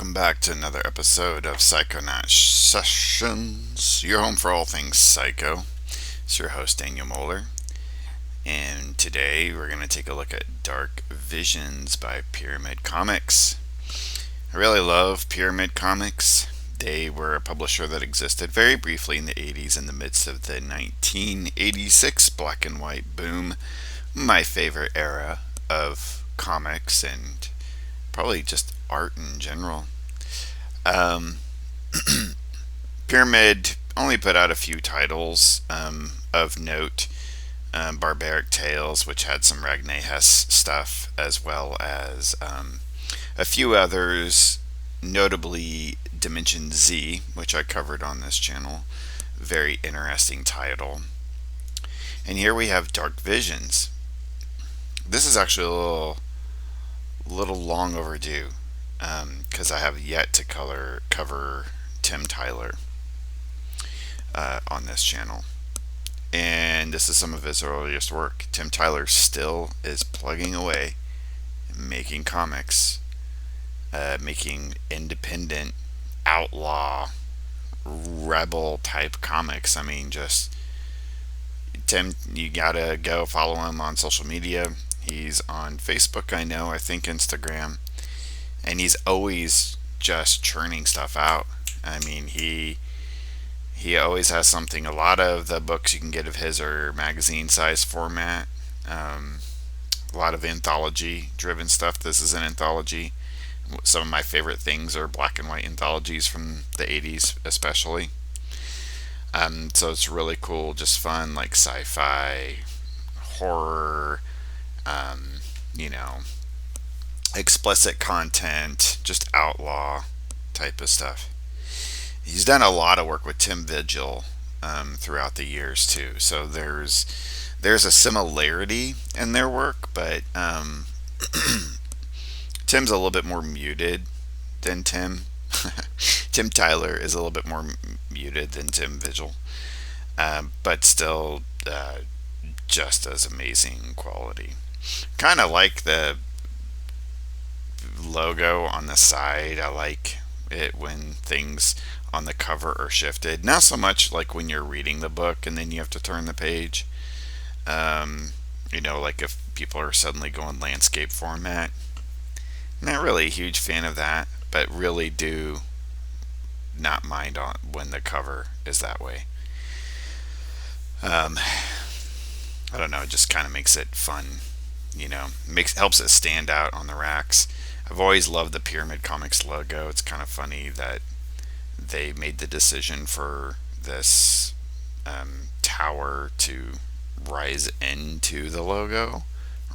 welcome back to another episode of Psychonaut Sessions, your home for all things psycho. It's your host, Daniel Moeller, and today we're going to take a look at Dark Visions by Pyramid Comics. I really love Pyramid Comics. They were a publisher that existed very briefly in the 80s in the midst of the 1986 black and white boom, my favorite era of comics and probably just art in general. Um, Pyramid only put out a few titles of note. Barbaric Tales, which had some Ragnay Hess stuff, as well as a few others, notably Dimension Z, which I covered on this channel. Very interesting title. And here we have Dark Visions. This is actually a little long overdue because I have yet to cover Tim Tyler on this channel. And this is some of his earliest work. Tim Tyler still is plugging away, making comics, making independent, outlaw, rebel type comics. I mean, just Tim, you gotta go follow him on social media. He's on Facebook, I think Instagram, and he's always just churning stuff out. I mean, he always has something. A lot of the books you can get of his are magazine size format. A lot of anthology driven stuff. This is an anthology. Some of my favorite things are black and white anthologies from the 80s, especially. So it's really cool, just fun, like sci-fi, horror, you know, explicit content, just outlaw type of stuff. He's done a lot of work with Tim Vigil throughout the years too. So there's a similarity in their work, but Tim's a little bit more muted than Tim. Tim Tyler is a little bit more muted than Tim Vigil, but still just as amazing quality. Kind of like the logo on the side. I like it when things on the cover are shifted. Not so much like when you're reading the book and then you have to turn the page. Like if people are suddenly going landscape format. Not really a huge fan of that, but really do not mind on when the cover is that way. I don't know, it just kind of makes it fun, helps it stand out on the racks. I've always loved the Pyramid Comics logo. It's kind of funny that they made the decision for this tower to rise into the logo,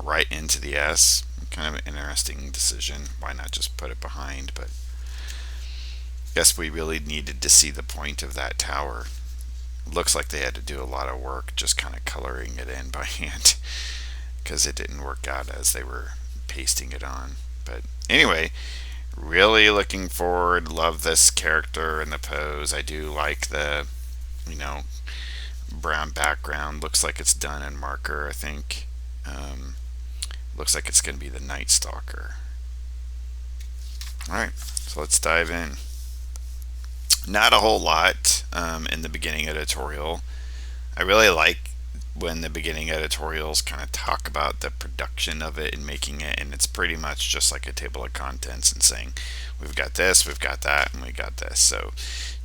right into the S. Kind of an interesting decision. Why not just put it behind? But I guess we really needed to see the point of that tower. Looks like they had to do a lot of work just kind of coloring it in by hand because it didn't work out as they were pasting it on. But anyway, really looking forward. Love this character and the pose. I do like the, brown background. Looks like it's done in marker, I think. Looks like it's going to be the Night Stalker. Alright, so let's dive in. Not a whole lot in the beginning editorial. I really like when the beginning editorials kind of talk about the production of it and making it, and it's pretty much just like a table of contents and saying, we've got this, we've got that, and we got this. So,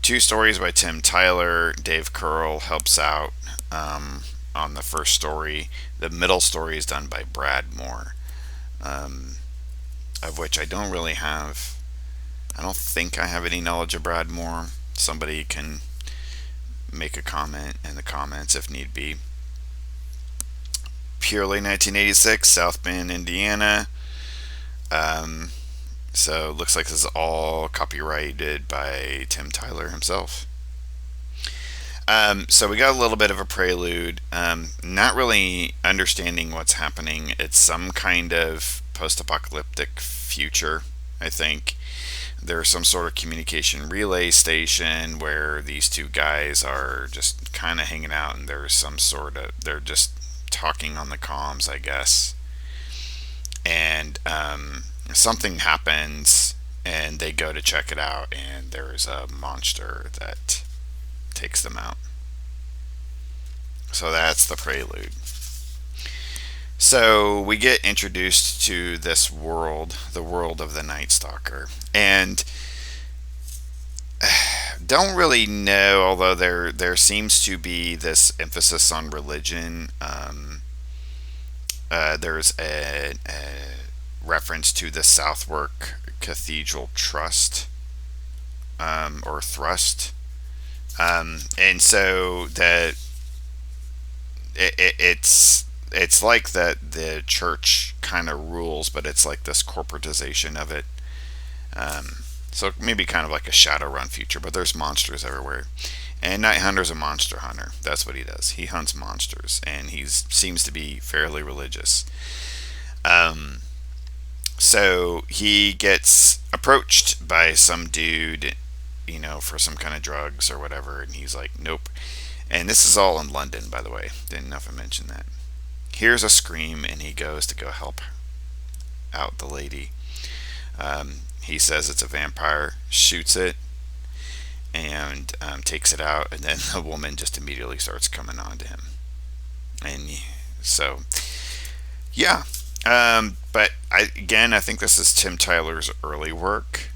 2 stories by Tim Tyler. Dave Curl helps out on the first story. The middle story is done by Brad Moore, of which I don't think I have any knowledge of Brad Moore. Somebody can make a comment in the comments if need be. Purely 1986, South Bend, Indiana. So it looks like this is all copyrighted by Tim Tyler himself. So we got a little bit of a prelude. Not really understanding what's happening. It's some kind of post-apocalyptic future, I think. There's some sort of communication relay station where these 2 guys are just kind of hanging out, and they're just talking on the comms, I guess. And something happens and they go to check it out, and there's a monster that takes them out. So that's the prelude. So we get introduced to this world, the world of the Night Stalker, and don't really know. Although there seems to be this emphasis on religion. There's a reference to the Southwark Cathedral Trust, or Thrust, and so that it's like that the church kind of rules, but it's like this corporatization of it. So maybe kind of like a Shadowrun future, but there's monsters everywhere. And Night Hunter's a monster hunter. That's what he does. He hunts monsters, and he seems to be fairly religious. Um, so he gets approached by some dude, for some kind of drugs or whatever, and he's like, nope. And this is all in London, by the way. Didn't know if I mentioned that. Hears a scream, and he goes to go help out the lady. He says it's a vampire, shoots it, and takes it out, and then the woman just immediately starts coming on to him. And so, yeah. But I think this is Tim Tyler's early work.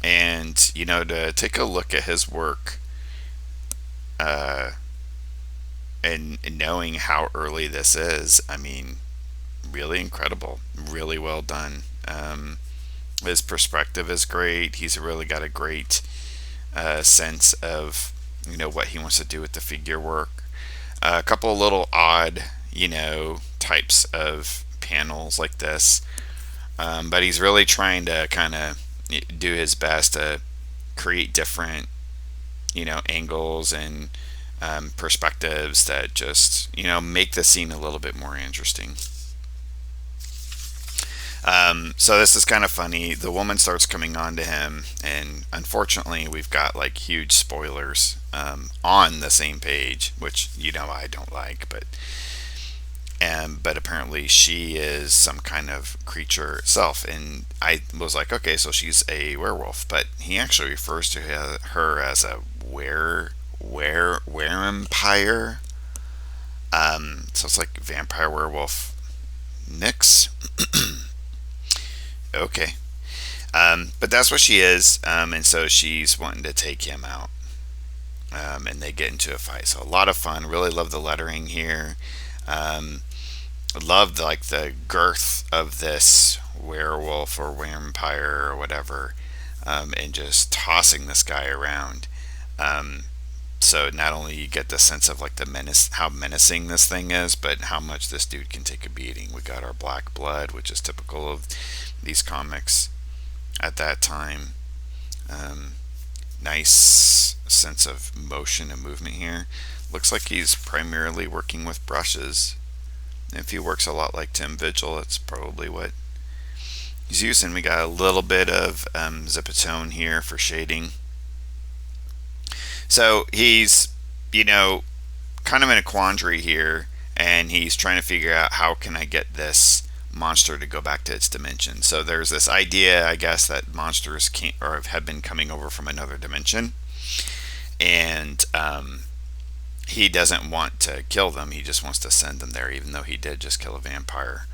And, to take a look at his work, uh, and knowing how early this is, I mean, really incredible, really well done. His perspective is great. He's really got a great sense of what he wants to do with the figure work. A couple of little odd types of panels like this, but he's really trying to kind of do his best to create different angles and perspectives that just make the scene a little bit more interesting. So this is kind of funny. The woman starts coming on to him, and unfortunately, we've got like huge spoilers on the same page, which I don't like, but apparently she is some kind of creature itself, and I was like, okay, so she's a werewolf, but he actually refers to her as a werempire. So it's like vampire werewolf mix. Okay. But that's what she is, and so she's wanting to take him out, and they get into a fight. So a lot of fun. Really love the lettering here. Loved like the girth of this werewolf or vampire or whatever, and just tossing this guy around. So not only you get the sense of like the menace, how menacing this thing is, but how much this dude can take a beating. We got our black blood, which is typical of these comics at that time. Nice sense of motion and movement here. Looks like he's primarily working with brushes. If he works a lot like Tim Vigil, that's probably what he's using. We got a little bit of Zipatone here for shading. So he's, kind of in a quandary here, and he's trying to figure out how can I get this monster to go back to its dimension. So there's this idea, I guess, that monsters can't or have been coming over from another dimension, and he doesn't want to kill them. He just wants to send them there, even though he did just kill a vampire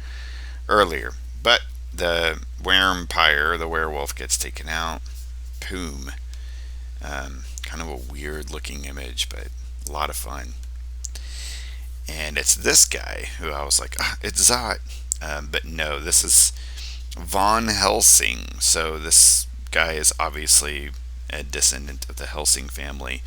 earlier. But the vampire, the werewolf, gets taken out. Boom. Kind of a weird looking image, but a lot of fun. And it's this guy who I was like, it's Zot. But no, this is Von Helsing. So this guy is obviously a descendant of the Helsing family.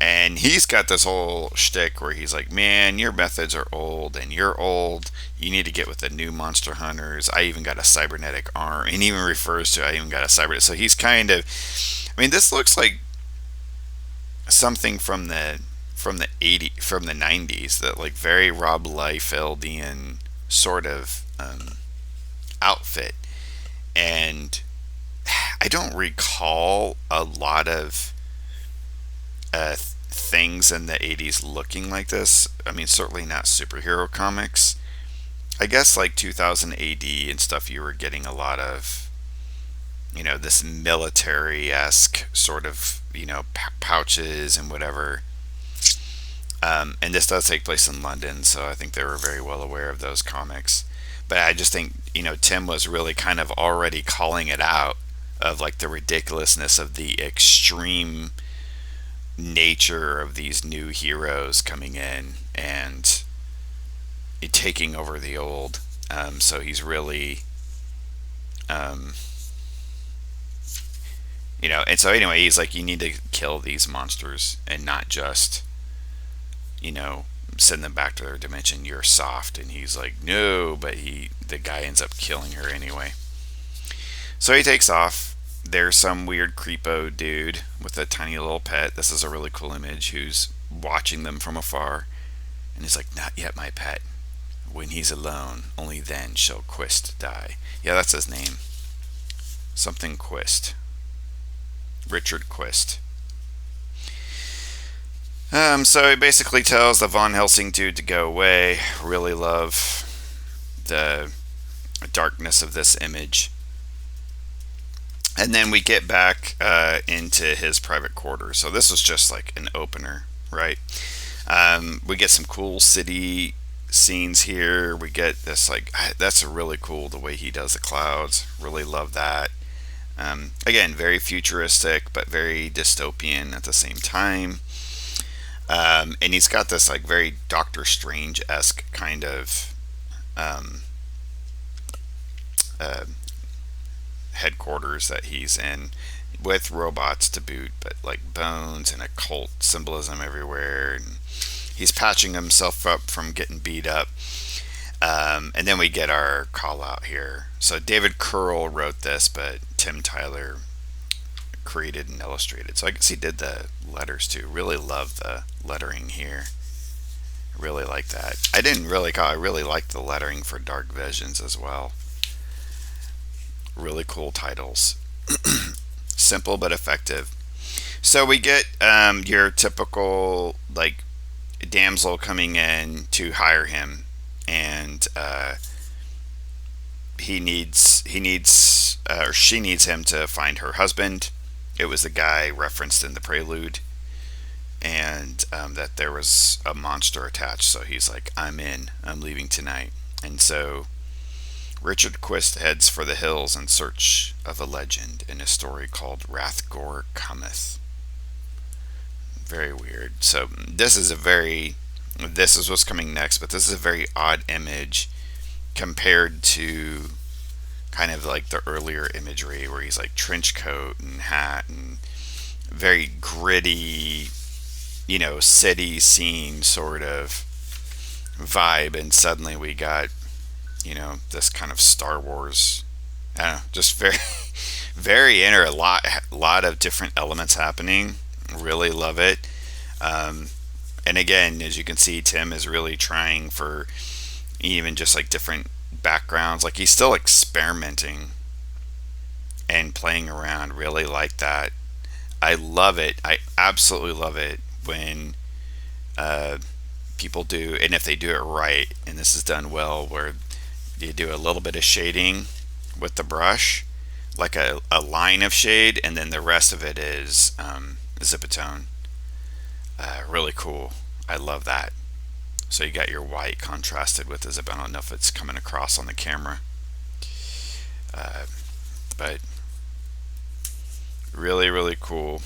And he's got this whole shtick where he's like, man, your methods are old, and you're old. You need to get with the new monster hunters. I even got a cybernetic arm. And he even refers to I even got a cybernetic. So he's kind of, this looks like something from the 90s, that like very Rob Liefeldian sort of outfit. And I don't recall a lot of things in the 80s looking like this. Certainly not superhero comics. I guess like 2000 AD and stuff, you were getting a lot of this military-esque sort of, pouches and whatever. And this does take place in London, so I think they were very well aware of those comics. But I just think, Tim was really kind of already calling it out of like the ridiculousness of the extreme nature of these new heroes coming in and taking over the old. So he's really, um, and so anyway, he's like, you need to kill these monsters and not just, you know, send them back to their dimension. You're soft. And he's like, no, but the guy ends up killing her anyway. So he takes off. There's some weird creepo dude with a tiny little pet. This is a really cool image, who's watching them from afar. And he's like, not yet, my pet. When he's alone, only then shall Quist die. Yeah, that's his name. Something Quist. Richard Quist. So he basically tells the Von Helsing dude to go away. Really love the darkness of this image. And then we get back into his private quarters. So this was just like an opener, right? We get some cool city scenes here. We get this, like, that's really cool the way he does the clouds. Really love that. Again, very futuristic, but very dystopian at the same time. And he's got this like very Doctor Strange-esque kind of uh, headquarters that he's in, with robots to boot, but like bones and occult symbolism everywhere. And he's patching himself up from getting beat up. And then we get our call out here. So David Curl wrote this, but Tim Tyler created and illustrated. So I guess he did the letters too. Really love the lettering here. Really like that. I really liked the lettering for Dark Visions as well. Really cool titles. Simple but effective. So we get your typical like damsel coming in to hire him, and she needs him to find her husband. It was the guy referenced in the prelude, and that there was a monster attached. So he's like, I'm leaving tonight. And so Richard Quist heads for the hills in search of a legend in a story called Wrathgore Cometh. Very weird. So this is what's coming next, but this is a very odd image compared to kind of like the earlier imagery where he's like trench coat and hat and very gritty, city scene sort of vibe. And suddenly we got, this kind of Star Wars, just very, very a lot of different elements happening. Really love it. And again, as you can see, Tim is really trying for even just like different backgrounds. Like he's still experimenting and playing around. Really like that. I love it. I absolutely love it when people do, and if they do it right, and this is done well, where you do a little bit of shading with the brush, like a line of shade, and then the rest of it is Zipatone. Really cool. I love that. So you got your white contrasted with the zip. I don't know if it's coming across on the camera, but really, really cool.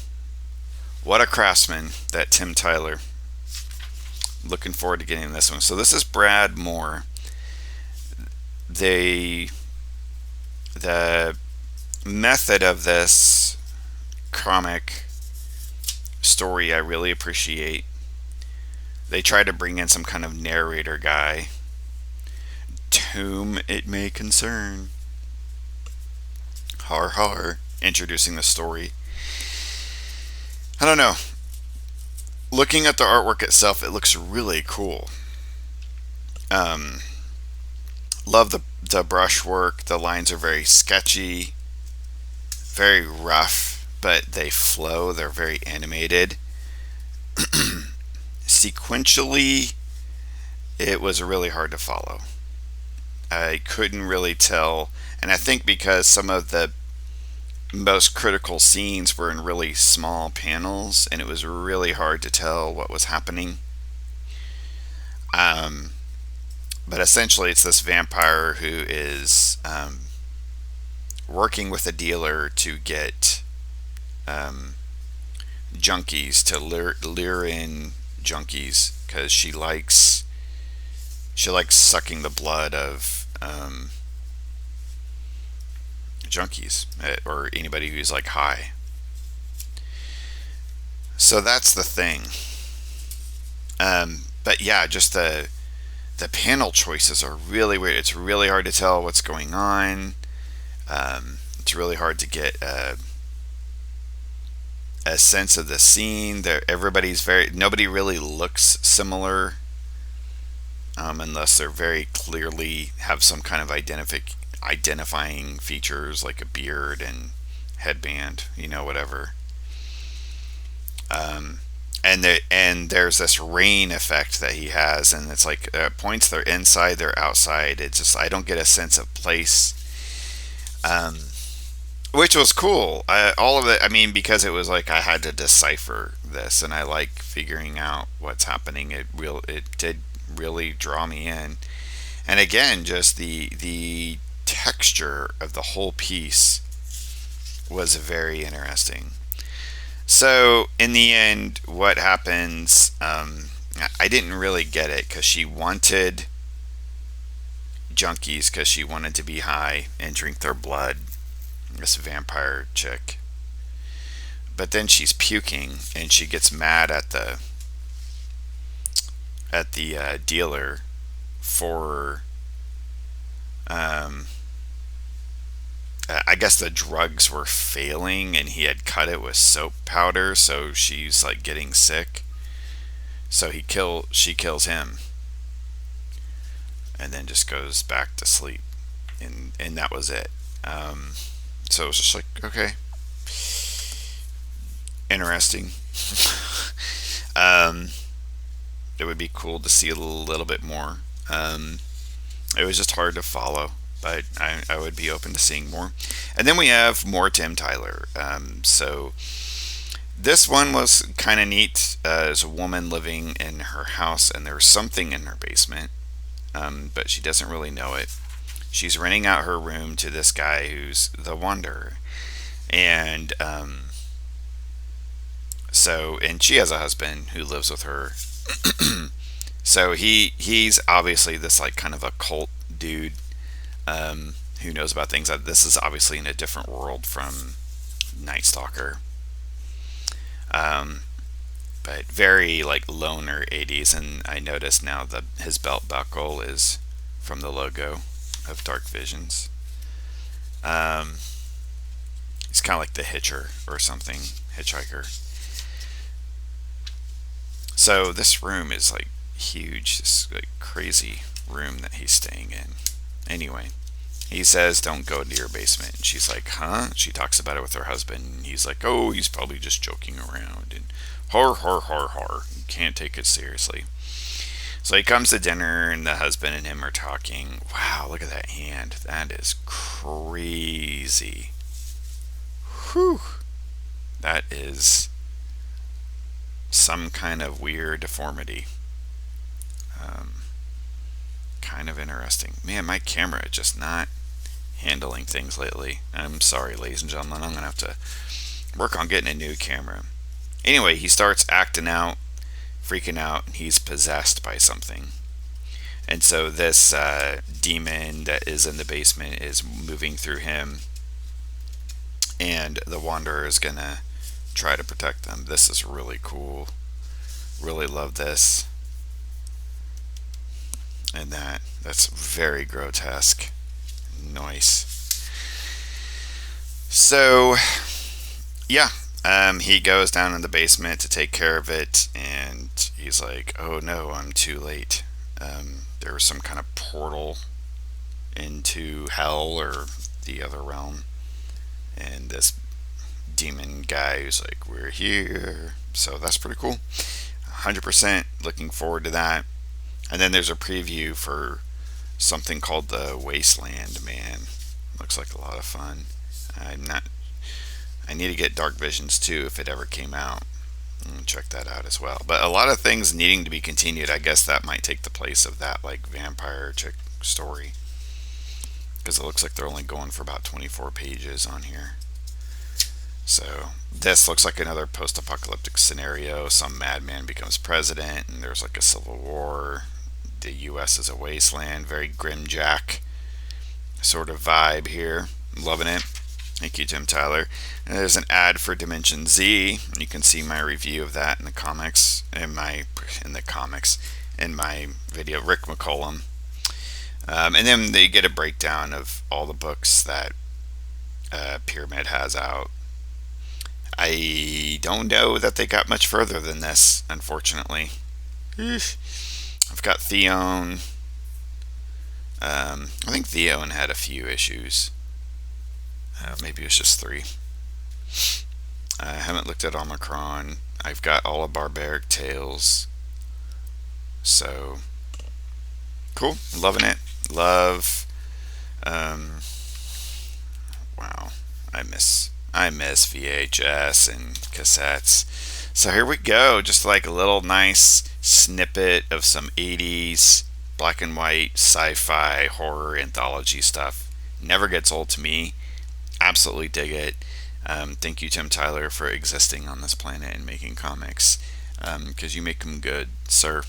What a craftsman, that Tim Tyler. Looking forward to getting this one. So this is Brad Moore. The method of this comic story I really appreciate. They try to bring in some kind of narrator guy, whom it may concern. Har har, introducing the story. I don't know. Looking at the artwork itself, it looks really cool. Love the brushwork. The lines are very sketchy, very rough, but they flow. They're very animated. Sequentially, it was really hard to follow. I couldn't really tell, and I think because some of the most critical scenes were in really small panels, and it was really hard to tell what was happening. Um, but essentially, it's this vampire who is working with a dealer to get um, junkies to lure in junkies because she likes sucking the blood of junkies or anybody who's like high. So that's the thing. But yeah, just the panel choices are really weird. It's really hard to tell what's going on. It's really hard to get a sense of the scene. Nobody really looks similar, unless they're very clearly have some kind of identifying features like a beard and headband, whatever. Um, and there's this rain effect that he has, and it's like points they're inside, they're outside. It's just I don't get a sense of place, um, which was cool. All of it. I mean, because it was like I had to decipher this, and I like figuring out what's happening. It did really draw me in, and again, just the texture of the whole piece was very interesting. So in the end, what happens? I didn't really get it because she wanted junkies because she wanted to be high and drink their blood. This vampire chick, but then she's puking and she gets mad at the dealer for um, I guess the drugs were failing and he had cut it with soap powder, so she's like getting sick. So she kills him and then just goes back to sleep, and that was it. Um, so it was just like, okay, interesting. um, it would be cool to see a little bit more. Um, it was just hard to follow, but I would be open to seeing more. And then we have more Tim Tyler. So this one was kind of neat. There's a woman living in her house, and there's something in her basement, but she doesn't really know it. She's renting out her room to this guy who's the Wanderer, and and she has a husband who lives with her. So he's obviously this like kind of a cult dude, who knows about things. This is obviously in a different world from Night Stalker, um, but very like loner 80s. And I notice now that his belt buckle is from the logo of Dark Visions. Um, he's kind of like the Hitcher or something, hitchhiker. So this room is like huge, this like crazy room that he's staying in. Anyway, he says, "Don't go into your basement." And she's like, "Huh?" She talks about it with her husband. And he's like, "Oh, he's probably just joking around." And har har har har. You can't take it seriously. So he comes to dinner, and the husband and him are talking. Wow, look at that hand. That is crazy. Whew. That is some kind of weird deformity. Um, Kind of interesting. Man, my camera is just not handling things lately. I'm sorry, ladies and gentlemen. I'm going to have to work on getting a new camera. Anyway, he starts acting out, freaking out, and he's possessed by something. And so this demon that is in the basement is moving through him, and the Wanderer is going to try to protect them. This is really cool. Really love this. And that's very grotesque. Nice. So yeah, he goes down in the basement to take care of it, and he's like, "Oh no, I'm too late." There was some kind of portal into hell or the other realm, and this demon guy who's like, "We're here." So that's pretty cool. 100% looking forward to that. And then there's a preview for something called the Wasteland Man. Looks like a lot of fun. I'm not I need to get Dark Visions 2 if it ever came out. Check that out as well. But a lot of things needing to be continued. I guess that might take the place of that like vampire chick story, because it looks like they're only going for about 24 pages on here. So this looks like another post-apocalyptic scenario. Some madman becomes president, and there's like a civil war. The U.S. is a wasteland. Very Grimjack sort of vibe here. I'm loving it. Thank you, Tim Tyler. And there's an ad for Dimension Z. You can see my review of that in the comics, in my video. Rick McCollum. And then they get a breakdown of all the books that Pyramid has out. I don't know that they got much further than this, unfortunately. I've got Theon. I think Theon had a few issues. Maybe it was just 3. I haven't looked at Omicron. I've got all of Barbaric Tales. So, cool. Loving it. Love. Wow. I miss VHS and cassettes. So here we go. Just like a little nice snippet of some 80s black and white sci-fi horror anthology stuff. Never gets old to me. Absolutely dig it. Thank you, Tim Tyler, for existing on this planet and making comics, because you make them good, sir.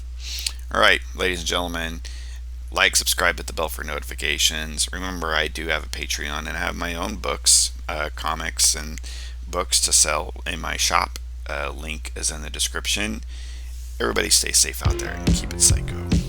All right, ladies and gentlemen, like, subscribe, hit the bell for notifications. Remember, I do have a Patreon, and I have my own books, comics, and books to sell in my shop. Link is in the description. Everybody stay safe out there and keep it psycho.